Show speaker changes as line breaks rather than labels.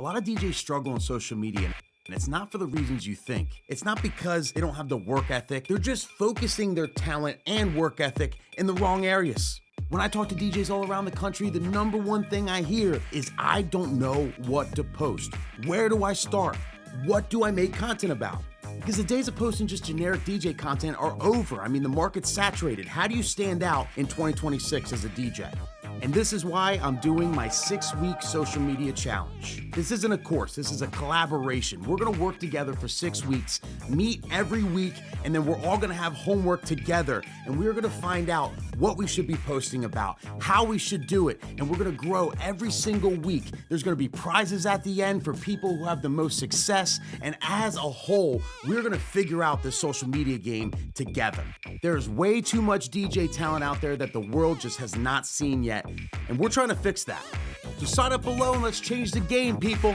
A lot of DJs struggle on social media, and it's not for the reasons you think. It's not because they don't have the work ethic. They're just focusing their talent and work ethic in the wrong areas. When I talk to DJs all around the country, the number one thing I hear is I don't know what to post. Where do I start? What do I make content about? Because the days of posting just generic DJ content are over. I mean, the market's saturated. How do you stand out in 2026 as a DJ? And this is why I'm doing my 6-week social media challenge. This isn't a course, this is a collaboration. We're gonna work together for 6 weeks, meet every week, and then we're all gonna have homework together. And we're gonna find out what we should be posting about, how we should do it, and we're gonna grow every single week. There's gonna be prizes at the end for people who have the most success, and as a whole, we're gonna figure out this social media game together. There's way too much DJ talent out there that the world just has not seen yet, and we're trying to fix that. So sign up below and let's change the game, people.